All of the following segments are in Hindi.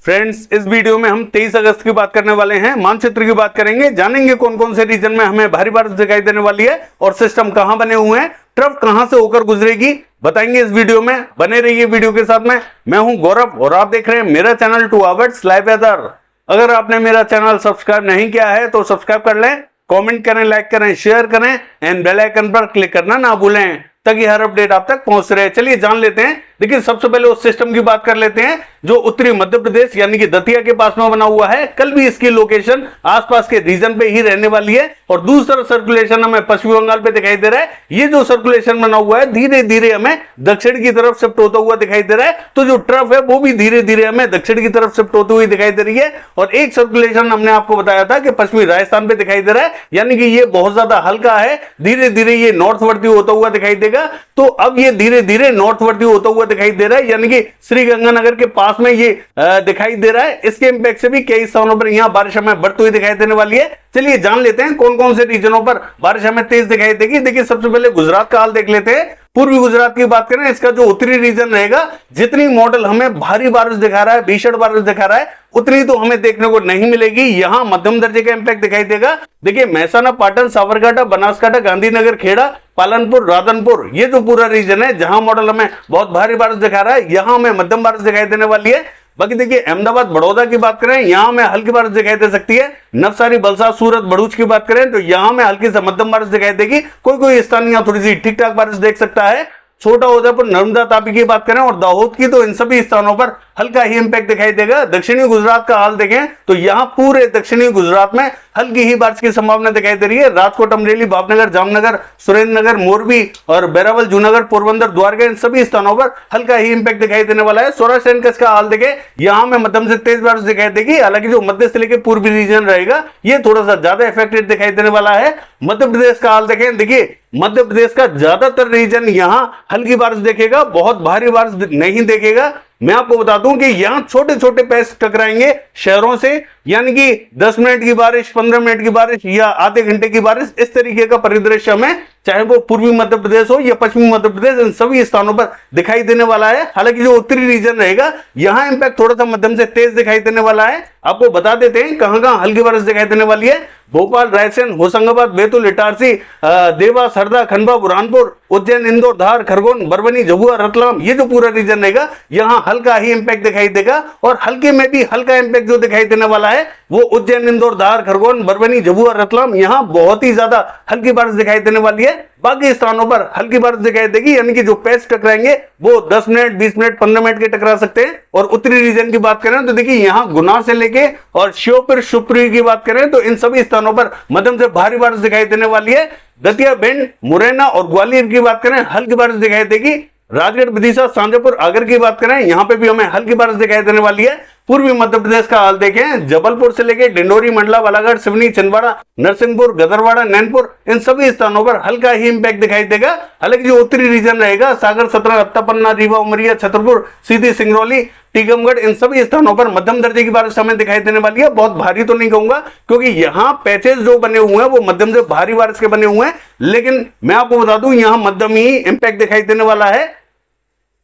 फ्रेंड्स, इस वीडियो में हम 23 अगस्त की बात करने वाले हैं। मानचित्र की बात करेंगे, जानेंगे कौन कौन से रीजन में हमें भारी बारिश दिखाई देने वाली है और सिस्टम कहां बने हुए हैं, ट्रफ कहां से होकर गुजरेगी, बताएंगे इस वीडियो में। बने रहिए वीडियो के साथ में। मैं हूं गौरव और आप देख रहे हैं मेरा चैनल 2 आवर्स लाइव वेदर। अगर आपने मेरा चैनल सब्सक्राइब नहीं किया है तो सब्सक्राइब कर लें, कमेंट करें, लाइक करें, शेयर करें एंड बेल आइकन पर क्लिक करना ना भूलें ताकि हर अपडेट आप तक पहुंच रहे। चलिए जान लेते हैं। देखिए, सबसे पहले उस सिस्टम की बात कर लेते हैं जो उत्तरी मध्य प्रदेश यानी कि दतिया के पास में बना हुआ है। कल भी इसकी लोकेशन आसपास के रीजन पे ही रहने वाली है और दूसरा सर्कुलेशन हमें पश्चिमी बंगाल पे दिखाई दे रहा है। ये जो सर्कुलेशन बना हुआ है धीरे धीरे हमें दक्षिण की तरफ शिफ्ट होता हुआ दिखाई दे रहा है, तो जो ट्रफ है वो भी धीरे धीरे हमें दक्षिण की तरफ शिफ्ट होती हुई दिखाई दे रही है। और एक सर्कुलेशन हमने आपको बताया था कि पश्चिमी राजस्थान पे दिखाई दे रहा है, यानी कि ये बहुत ज्यादा हल्का है, धीरे धीरे ये नॉर्थवर्ती होता हुआ दिखाई देगा। तो अब ये धीरे धीरे नॉर्थवर्ती होता हुआ दिखाई दे रहा है, यानी कि श्रीगंगानगर के पास में ये दिखाई दे रहा है। इसके इंपैक्ट से भी कई स्थानों पर यहां बारिश हमें बढ़ती हुई दिखाई देने वाली है। चलिए जान लेते हैं कौन कौन से रीजनों पर बारिश हमें तेज दिखाई देगी। देखिए, सबसे पहले गुजरात का हाल देख लेते हैं। पूर्वी गुजरात की बात करें, इसका जो उत्तरी रीजन रहेगा, जितनी मॉडल हमें भारी बारिश दिखा रहा है, भीषण बारिश दिखा रहा है, उतनी तो हमें देखने को नहीं मिलेगी। यहां मध्यम दर्जे का इंपैक्ट दिखाई देगा। देखिए, महसाना, पाटन, साबरकांठा, बनासकांठा, गांधीनगर, खेड़ा, पालनपुर, राधनपुर, ये जो पूरा रीजन है जहां मॉडल हमें बहुत भारी बारिश दिखा रहा है, यहां हमें मध्यम बारिश दिखाई देने वाली है। बाकी देखिए, अहमदाबाद, बड़ौदा की बात करें, यहां में हल्की बारिश दिखाई दे सकती है। नवसारी, वलसाड, सूरत, भरूच की बात करें तो यहां में हल्की से मध्यम बारिश दिखाई देगी। कोई कोई स्थान यहां थोड़ी सी ठीक ठाक बारिश देख सकता है। छोटा उदयपुर, नर्मदा, तापी की बात करें और दाहोद की, तो इन सभी स्थानों पर हल्का ही इंपैक्ट दिखाई देगा। दक्षिणी गुजरात का हाल देखें तो यहां पूरे दक्षिणी गुजरात में हल्की ही बारिश की संभावना दिखाई दे रही है। राजकोट, अमरेली, भावनगर, जामनगर, सुरेंद्रनगर, मोरबी और बैरावल, जूनागढ़, पोरबंदर, द्वारका, इन सभी स्थानों पर हल्का ही इंपैक्ट दिखाई देने वाला है। सौराष्ट्र एंड कच्छ का हाल देखें, यहां में मध्यम से तेज बारिश दिखाई देगी। हालांकि जो मध्य से लेकर पूर्वी रीजन रहेगा ये थोड़ा सा ज्यादा इफेक्टेड दिखाई देने वाला है। मध्य प्रदेश का हाल देखें, देखिए मध्य प्रदेश का ज्यादातर रीजन यहां हल्की बारिश देखेगा, बहुत भारी बारिश नहीं देखेगा। मैं आपको बता दूं कि यहां छोटे छोटे पैच टकराएंगे शहरों से, यानी कि 10 मिनट की बारिश, 15 मिनट की बारिश या आधे घंटे की बारिश, इस तरीके का परिदृश्य हमें चाहे वो पूर्वी मध्य प्रदेश हो या पश्चिमी मध्य प्रदेश, इन सभी स्थानों पर दिखाई देने वाला है। हालांकि जो उत्तरी रीजन रहेगा यहां इंपैक्ट थोड़ा सा मध्यम से तेज दिखाई देने वाला है। आपको बता देते हैं कहां कहां हल्की बारिश दिखाई देने वाली है। भोपाल, रायसेन, होशंगाबाद, बैतूल, इटारसी, देवास, हरदा, खंडवा, बुरहानपुर, उज्जैन, इंदौर, धार, खरगोन, बरबनी, झबुआ, रतलाम, ये जो पूरा रीजन रहेगा यहां हल्का ही इंपैक्ट दिखाई देगा। और हल्के में भी हल्का इंपैक्ट जो दिखाई देने वाला है वो उज्जैन, इंदौर, धार, खरगोन, बरबनी, झबुआ, रतलाम, यहां बहुत ही ज्यादा हल्की बारिश दिखाई देने वाली है। बाकी स्थानों पर हल्की बारिश दिखाई देगी, यानी कि जो पैच टकराएंगे वो 10 मिनट, 20 मिनट, 15 मिनट के टकरा सकते हैं। और उत्तरी रीजन की बात करें तो देखिए यहां गुना से लेके और श्योपुर, शिवपुरी की बात करें तो इन सभी स्थानों पर मध्यम से भारी बारिश दिखाई देने वाली है। दतिया, भिंड, मुरैना और ग्वालियर की बात करें हल्की बारिश दिखाई देगी। राजगढ़, विदिशा, शाजापुर, आगर की बात करें यहां पे भी हमें हल्की बारिश दिखाई देने वाली है। पूर्वी मध्य प्रदेश का हाल देखें, जबलपुर से लेकर डिंडोरी, मंडला, बालाघाट, सिवनी, छिंदवाड़ा, नरसिंहपुर, गदरवाड़ा, नैनपुर, इन सभी स्थानों पर हल्का ही इंपैक्ट दिखाई देगा। हालांकि जो उत्तरी रीजन रहेगा, सागर, सतना, रत्तापन्ना, रीवा, उमरिया, छतरपुर, सीधी, सिंगरौली, टीकमगढ़, इन सभी स्थानों पर मध्यम दर्जे की बारिश हमें दिखाई देने वाली है। बहुत भारी तो नहीं कहूंगा क्योंकि यहां पैचेस जो बने हुए हैं वो मध्यम से भारी बारिश के बने हुए हैं, लेकिन मैं आपको बता दूं यहां मध्यम ही इंपैक्ट दिखाई देने वाला है।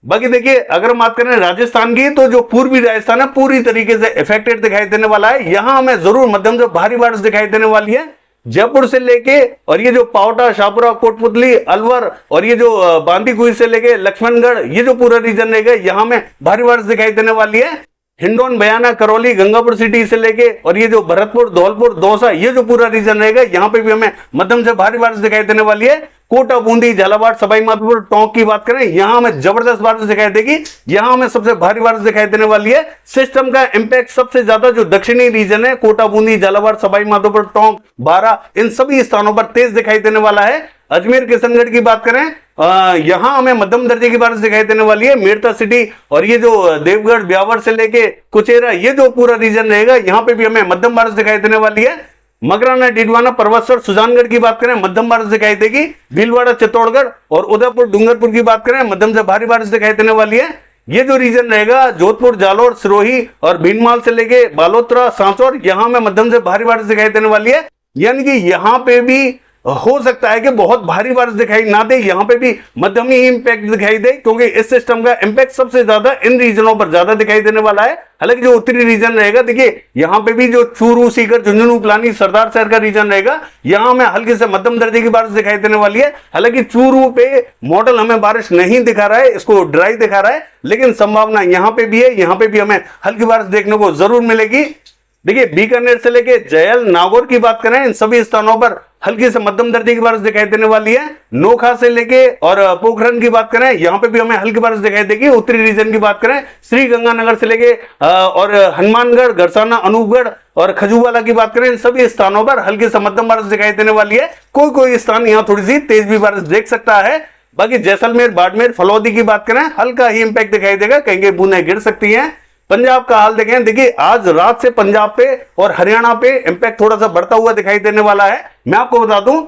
बाकी देखिए, अगर हम बात करें राजस्थान की तो जो पूर्वी राजस्थान है पूरी तरीके से इफेक्टेड दिखाई देने वाला है। यहां हमें जरूर मध्यम से भारी बारिश दिखाई देने वाली है। जयपुर से लेके और ये जो पावटा, शाहपुरा, कोटपुतली, अलवर और ये जो बांदीकुई से लेके लक्ष्मणगढ़, ये जो पूरा रीजन रहेगा यहां में भारी बारिश दिखाई देने वाली है। हिंडौन, बयाना, करौली, गंगापुर सिटी से लेके और ये जो भरतपुर, धौलपुर, दौसा, ये जो पूरा रीजन रहेगा यहां पे भी हमें मध्यम से भारी बारिश दिखाई देने वाली है। कोटा, बूंदी, झालावाड़, सवाई माधोपुर, टोंक की बात करें यहां हमें जबरदस्त बारिश दिखाई देगी। यहां हमें सबसे भारी बारिश दिखाई देने वाली है। सिस्टम का इंपैक्ट सबसे ज्यादा जो दक्षिणी रीजन है, कोटा, बूंदी, झालावाड़, सवाई माधोपुर, टोंक, बारा, इन सभी स्थानों पर तेज दिखाई देने वाला है। अजमेर, किशनगढ़ की बात करें यहां हमें मध्यम दर्जे की बारिश दिखाई देने वाली है। मेरठा सिटी और ये जो देवगढ़, ब्यावर से लेके कुचेरा, ये जो पूरा रीजन रहेगा यहां पे भी हमें मध्यम बारिश दिखाई देने वाली है। मगराना, डिडवाना, परबतसर, सुजानगढ़ की बात करें मध्यम बारिश दिखाई देगी। भीलवाड़ा, चित्तौड़गढ़ और उदयपुर, डूंगरपुर की बात करें मध्यम से भारी बारिश दिखाई देने वाली है। ये जो रीजन रहेगा जोधपुर, जालोर, सिरोही और भीनमाल से लेके बालोतरा, सांचौर, यहां में मध्यम से भारी बारिश दिखाई देने वाली है। यानी कि यहां पे भी हो सकता है कि बहुत भारी बारिश दिखाई ना दे, यहाँ पे भी मध्यम ही इंपैक्ट दिखाई दे, क्योंकि इस सिस्टम का इंपैक्ट सबसे ज्यादा इन रीजनों पर ज्यादा दिखाई देने वाला है। हालांकि जो उत्तरी रीजन रहेगा, देखिए यहाँ पे भी जो चूरू, सीकर, झुंझुनू, पिलानी, सरदार शहर का रीजन रहेगा, यहाँ में हल्की से मध्यम दर्जे की बारिश दिखाई देने वाली है। हालांकि चूरू पे मॉडल हमें बारिश नहीं दिखा रहा है, इसको ड्राई दिखा रहा है, लेकिन संभावना यहाँ पे भी है, यहाँ पे भी हमें हल्की बारिश देखने को जरूर मिलेगी। देखिए बीकानेर से लेके जयल, नागौर की बात करें, इन सभी स्थानों पर हल्की से मध्यम दर्जे की बारिश दिखाई देने वाली है। नोखा से लेके और पोखरण की बात करें, यहां पे भी हमें हल्की बारिश दिखाई देगी। उत्तरी रीजन की बात करें, श्री गंगानगर से लेके और हनुमानगढ़, गरसाना, अनूपगढ़ और खजूवाला की बात करें, इन सभी स्थानों पर हल्की से मध्यम बारिश दिखाई देने वाली है। कोई कोई स्थान यहाँ थोड़ी सी तेज भी बारिश देख सकता है। बाकी जैसलमेर, बाड़मेर, फलौदी की बात करें, हल्का ही इंपैक्ट दिखाई देगा, कहीं बूंदें गिर सकती हैं। पंजाब का हाल देखें, देखिए आज रात से पंजाब पे और हरियाणा पे इंपैक्ट थोड़ा सा बढ़ता हुआ दिखाई देने वाला है। मैं आपको बता दूं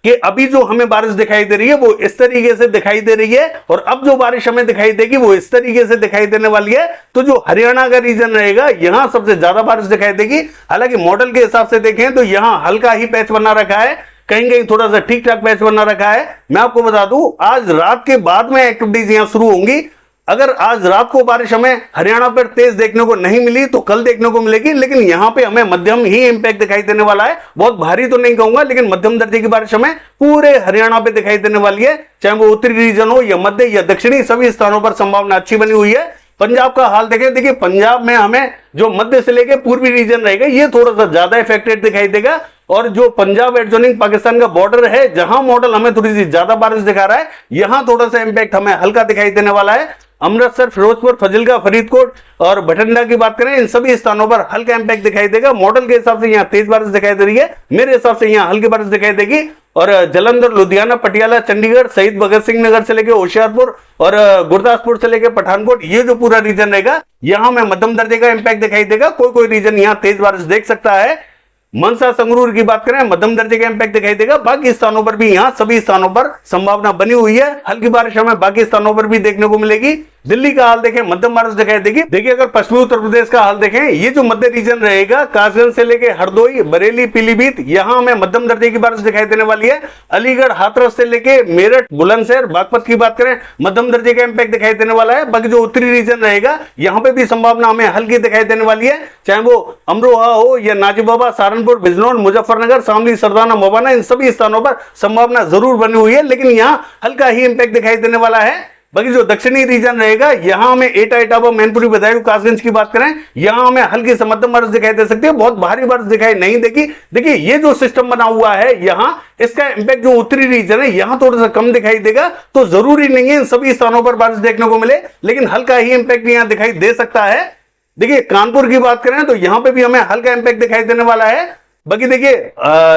कि अभी जो हमें बारिश दिखाई दे रही है वो इस तरीके से दिखाई दे रही है, और अब जो बारिश हमें दिखाई देगी वो इस तरीके से दिखाई देने वाली है। तो जो हरियाणा का रीजन रहेगा, यहां सबसे ज्यादा बारिश दिखाई देगी। हालांकि मॉडल के हिसाब से देखें तो यहां हल्का ही पैच बना रखा है, कहीं कहीं थोड़ा सा ठीक ठाक पैच बना रखा है। मैं आपको बता दूं आज रात के बाद में एक्टिविटीज यहां शुरू होंगी। अगर आज रात को बारिश हमें हरियाणा पर तेज देखने को नहीं मिली तो कल देखने को मिलेगी, लेकिन यहां पे हमें मध्यम ही इंपैक्ट दिखाई देने वाला है। बहुत भारी तो नहीं कहूंगा, लेकिन मध्यम दर्जे की बारिश हमें पूरे हरियाणा पे दिखाई देने वाली है, चाहे वो उत्तरी रीजन हो या मध्य या दक्षिणी, सभी स्थानों पर संभावना अच्छी बनी हुई है। पंजाब का हाल देखें, देखिए पंजाब में हमें जो मध्य से लेकर पूर्वी रीजन रहेगा, ये थोड़ा सा ज्यादा इफेक्टेड दिखाई देगा। और जो पंजाब एडजॉइनिंग पाकिस्तान का बॉर्डर है, जहां मॉडल हमें थोड़ी सी ज्यादा बारिश दिखा रहा है, यहां थोड़ा सा इंपैक्ट हमें हल्का दिखाई देने वाला है। अमृतसर, फिरोजपुर, फजिलका, फरीदकोट और बठिंडा की बात करें, इन सभी स्थानों पर हल्का इंपैक्ट दिखाई देगा। मॉडल के हिसाब से यहाँ तेज बारिश दिखाई दे रही है, मेरे हिसाब से यहाँ हल्की बारिश दिखाई देगी। और जलंधर, लुधियाना, पटियाला, चंडीगढ़, शहीद भगत सिंह नगर से लेकर होशियारपुर और गुरदासपुर से लेकर पठानकोट, ये जो पूरा रीजन रहेगा, यहाँ में मध्यम दर्जे का इंपैक्ट दिखाई देगा। कोई कोई रीजन यहाँ तेज बारिश देख सकता है। मनसा, संगरूर की बात करें, मध्यम दर्जे का इंपैक्ट दिखाई देगा। बाकी स्थानों पर भी यहाँ सभी स्थानों पर संभावना बनी हुई है, हल्की बारिश हमें बाकी स्थानों पर भी देखने को मिलेगी। दिल्ली का हाल देखें, मध्यम बारिश दिखाई देगी। देखिए अगर पश्चिमी उत्तर प्रदेश का हाल देखें, ये जो मध्य रीजन रहेगा, कासगंज से लेके हरदोई, बरेली, पीलीभीत, यहाँ हमें मध्यम दर्जे की बारिश दिखाई देने वाली है। अलीगढ़, हाथरस से लेके मेरठ, बुलंदशहर, बागपत की बात करें, मध्यम दर्जे का इंपैक्ट दिखाई देने वाला है। बाकी जो उत्तरी रीजन रहेगा, यहाँ पे भी संभावना हमें हल्की दिखाई देने वाली है, चाहे वो अमरोहा हो या नाजिबाबाद, सहारनपुर, बिजनौर, मुजफ्फरनगर, शामली, सरदाना, मोबाना, इन सभी स्थानों पर संभावना जरूर बनी हुई है, लेकिन यहाँ हल्का ही इंपैक्ट दिखाई देने वाला है। बाकी जो दक्षिणी रीजन रहेगा, यहां हमें एटा, इटावा, मैनपुरी, बदायूं, कासगंज की बात करें, यहां हमें हल्की से मध्यम बारिश दिखाई दे सकती है, बहुत भारी बारिश दिखाई नहीं देगी। देखिए ये जो सिस्टम बना हुआ है, यहां इसका इंपैक्ट जो उत्तरी रीजन है, यहां थोड़ा सा कम दिखाई देगा। तो जरूरी नहीं है इन सभी स्थानों पर बारिश देखने को मिले, लेकिन हल्का ही इंपैक्ट यहां दिखाई दे सकता है। देखिए कानपुर की बात करें तो यहां पर भी हमें हल्का इंपैक्ट दिखाई देने वाला है। बाकी देखिए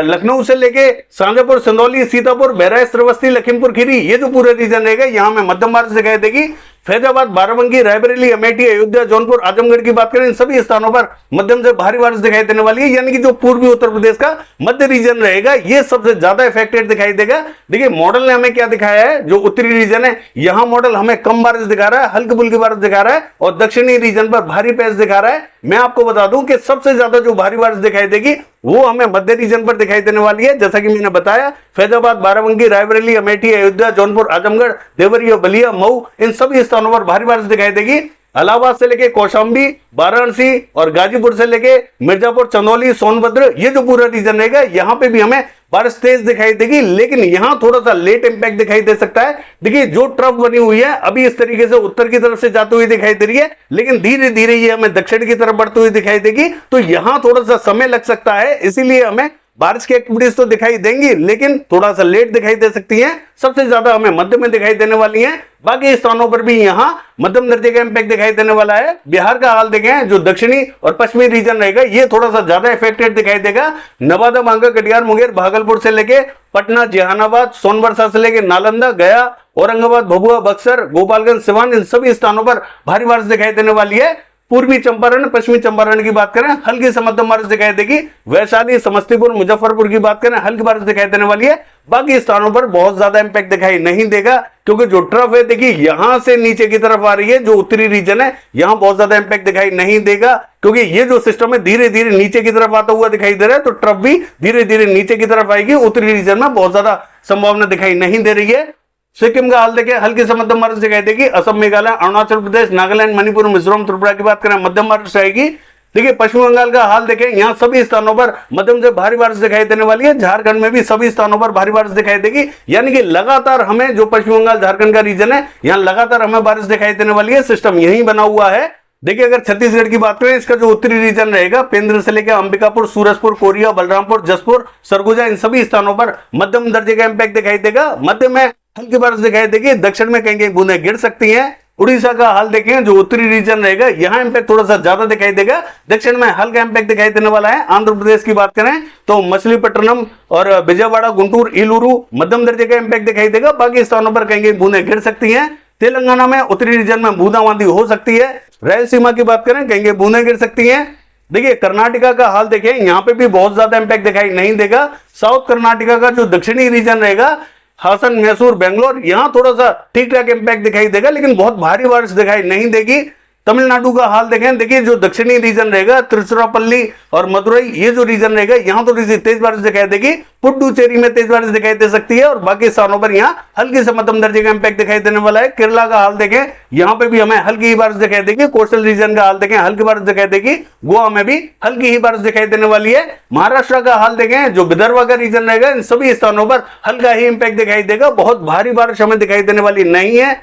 लखनऊ से लेके शाजापुर, सिंदौली, सीतापुर, बहराइच, श्रावस्ती, लखीमपुर खीरी, ये जो पूरा रीजन रहेगा, यहाँ में मध्यम बारिश दिखाई देगी। फैजाबाद, बाराबंकी, रायबरेली, अमेठी, अयोध्या, जौनपुर, आजमगढ़ की बात करें, इन सभी स्थानों पर मध्यम से भारी बारिश दिखाई देने वाली है। यानी कि जो पूर्वी उत्तर प्रदेश का मध्य रीजन रहेगा, ये सबसे ज्यादा इफेक्टेड दिखाई देगा। देखिए मॉडल ने हमें क्या दिखाया है, जो उत्तरी रीजन है, यहां मॉडल हमें कम बारिश दिखा रहा है, हल्की फुल्की बारिश दिखा रहा है, और दक्षिणी रीजन पर भारी पैच दिखा रहा है। मैं आपको बता दूं कि सबसे ज्यादा जो भारी बारिश दिखाई देगी वो हमें मध्य रीजन पर दिखाई देने वाली है। जैसा कि मैंने बताया, फैजाबाद, बाराबंकी, रायबरेली, अमेठी, अयोध्या, जौनपुर, आजमगढ़, देवरिया, बलिया, मऊ, इन सभी स्थानों पर भारी बारिश दिखाई देगी। इलाहाबाद से लेके कौशाम्बी, वाराणसी और गाजीपुर से लेके मिर्जापुर, चंदौली, सोनभद्र, ये जो पूरा रीजन रहेगा, यहां पे भी हमें बारिश तेज दिखाई देगी, लेकिन यहां थोड़ा सा लेट इंपैक्ट दिखाई दे सकता है। देखिए जो ट्रफ बनी हुई है, अभी इस तरीके से उत्तर की तरफ से जाती हुई दिखाई दे रही है, लेकिन धीरे धीरे ये हमें दक्षिण की तरफ बढ़ती हुई दिखाई देगी। तो यहां थोड़ा सा समय लग सकता है, इसीलिए हमें बारिश की एक्टिविटीज तो दिखाई देंगी, लेकिन थोड़ा सा लेट दिखाई दे सकती हैं। सबसे ज्यादा हमें मध्य में दिखाई देने वाली हैं। बाकी स्थानों पर भी यहां मध्यम दर्जे का इंपैक्ट दिखाई देने वाला है। बिहार का हाल देखें, जो दक्षिणी और पश्चिमी रीजन रहेगा, ये थोड़ा सा ज्यादा इफेक्टेड दिखाई देगा। नवादा, बांका, कटिहार, मुंगेर, भागलपुर से लेके पटना, जहानाबाद, सोनभद्र से लेके नालंदा, गया, औरंगाबाद, भभुआ, बक्सर, गोपालगंज, सिवान, इन सभी स्थानों पर भारी बारिश दिखाई देने वाली है। पूर्वी चंपारण, पश्चिमी चंपारण की बात करें हल्की से मध्यम बारिश दिखाई देगी। वैशाली, समस्तीपुर, मुजफ्फरपुर की बात करें हल्की बारिश दिखाई देने वाली है। बाकी स्थानों पर बहुत ज्यादा इंपैक्ट दिखाई नहीं देगा, क्योंकि जो ट्रफ है देखिए यहां से नीचे की तरफ आ रही है, जो उत्तरी रीजन है यहां बहुत ज्यादा इंपैक्ट दिखाई नहीं देगा, क्योंकि ये जो सिस्टम है धीरे धीरे नीचे की तरफ आता हुआ दिखाई दे रहा है, तो ट्रफ भी धीरे धीरे नीचे की तरफ आएगी। उत्तरी रीजन में बहुत ज्यादा संभावना दिखाई नहीं दे रही है। सिक्किम का हाल देखें हल्की से मध्यम बारिश दिखाई देगी। असम, मेघालय, अरुणाचल प्रदेश, नागालैंड, मणिपुर, मिजोरम, त्रिपुरा की बात करें मध्यम बारिश आएगी। देखिए पश्चिम बंगाल का हाल देखें, यहां सभी स्थानों पर मध्यम से भारी बारिश दिखाई देने वाली है। झारखंड में भी सभी स्थानों पर भारी बारिश दिखाई देगी, यानी कि लगातार हमें जो पश्चिम बंगाल झारखंड का रीजन है यहां लगातार हमें बारिश दिखाई देने वाली है। सिस्टम यही बना हुआ है। देखिए अगर छत्तीसगढ़ की बात करें, इसका जो उत्तरी रीजन रहेगा पेंद्र से लेकर अंबिकापुर, सूरजपुर, कोरिया, बलरामपुर, जसपुर, सरगुजा, इन सभी स्थानों पर मध्यम दर्जे का इंपैक्ट दिखाई देगा। मध्य में हल्की बारिश दिखाई देगी। दक्षिण में कहीं कहीं बूंदें गिर सकती हैं। उड़ीसा का हाल देखें, जो उत्तरी रीजन रहेगा यहां इंपैक्ट थोड़ा सा ज्यादा दिखाई देगा। दक्षिण में हल्का इंपैक्ट दिखाई देने वाला है। आंध्र प्रदेश की बात करें तो मछलीपट्टनम और विजयवाड़ा, गुंटूर, इलूरू मध्यम दर्जे का इंपैक्ट दिखाई देगा। बाकी स्थानों पर कहीं कहीं बूंदें गिर सकती हैं। तेलंगाना में उत्तरी रीजन में बूंदाबांदी हो सकती है। रायलसीमा की बात करें कहीं कहीं बूंदें गिर सकती हैं। देखिए कर्नाटका का हाल देखें, यहां पे भी बहुत ज्यादा इंपैक्ट दिखाई नहीं देगा। साउथ कर्नाटका का जो दक्षिणी रीजन रहेगा हासन, मैसूर, बेंगलोर, यहां थोड़ा सा ठीक ठाक इंपैक्ट दिखाई देगा, लेकिन बहुत भारी बारिश दिखाई नहीं देगी। तमिलनाडु का हाल देखें, देखिए जो दक्षिणी रीजन रहेगा तिरुचिरापल्ली और मदुरई, ये जो रीजन रहेगा यहां थोड़ी सी तेज बारिश दिखाई देगी। पुडुचेरी में तेज बारिश दिखाई दे सकती है और बाकी स्थानों पर यहां हल्की से मध्यम दर्जे का इंपैक्ट दिखाई देने वाला है। केरला का हाल देखें, यहां पे भी हमें हल्की ही बारिश दिखाई देगी। कोस्टल रीजन का हाल देखें, हल्की बारिश दिखाई देगी। गोवा में भी हल्की ही बारिश दिखाई देने वाली है। महाराष्ट्र का हाल देखें, जो विदर्भ का रीजन रहेगा इन सभी स्थानों पर हल्का ही इंपैक्ट दिखाई देगा। बहुत भारी बारिश हमें दिखाई देने वाली नहीं है।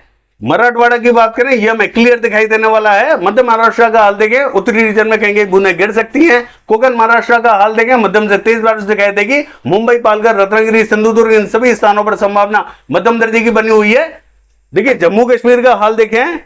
मराठवाड़ा की बात करें, यह हमें क्लियर दिखाई देने वाला है। मध्य महाराष्ट्र का हाल देखें, उत्तरी रीजन में कहीं कहीं बूंदें गिर सकती हैं। कोकण महाराष्ट्र का हाल देखें, मध्यम से तेज बारिश दिखाई देगी। मुंबई, पालघर, रत्नागिरी, सिंधुदुर्ग, इन सभी स्थानों पर संभावना मध्यम दर्जे की बनी हुई है। देखिए जम्मू कश्मीर का हाल देखें,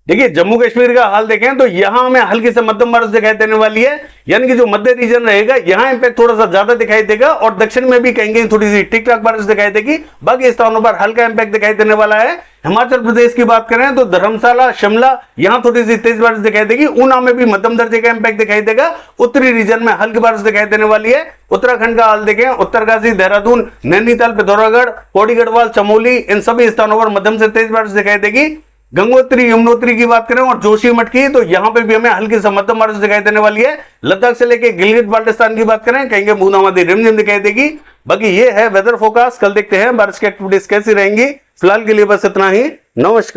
देखिए जम्मू कश्मीर का हाल देखें तो यहां हमें हल्की से मध्यम बारिश दिखाई देने वाली है, यानी कि जो मध्य रीजन रहेगा यहां इंपैक्ट थोड़ा सा ज्यादा दिखाई देगा और दक्षिण में भी कहीं कहीं थोड़ी सी ठीक ठाक बारिश दिखाई देगी। बाकी स्थानों पर हल्का इंपैक्ट दिखाई देने वाला है। हिमाचल प्रदेश की बात करें तो धर्मशाला, शिमला, यहां थोड़ी सी तेज बारिश दिखाई देगी। ऊना में भी मध्यम दर्जे का इंपैक्ट दिखाई देगा। उत्तरी रीजन में हल्की बारिश दिखाई देने वाली है। उत्तराखंड का हाल देखें, उत्तरकाशी, देहरादून, नैनीताल, पिथौरागढ़, पौड़ी गढ़वाल, चमोली, इन सभी स्थानों पर मध्यम से तेज बारिश दिखाई देगी। गंगोत्री, यमुनोत्री की बात करें और जोशीमठ की, तो यहां पे भी हमें हल्की से मध्यम बारिश दिखाई देने वाली है। लद्दाख से लेके गिलगित बाल्टिस्तान की बात करें कहीं बूंदाबांदी रिमझिम दिखाई देगी। बाकी ये है वेदर फोरकास्ट। कल देखते हैं बारिश की एक्टिविटीज कैसी रहेंगी। फिलहाल के लिए बस इतना ही। नमस्कार।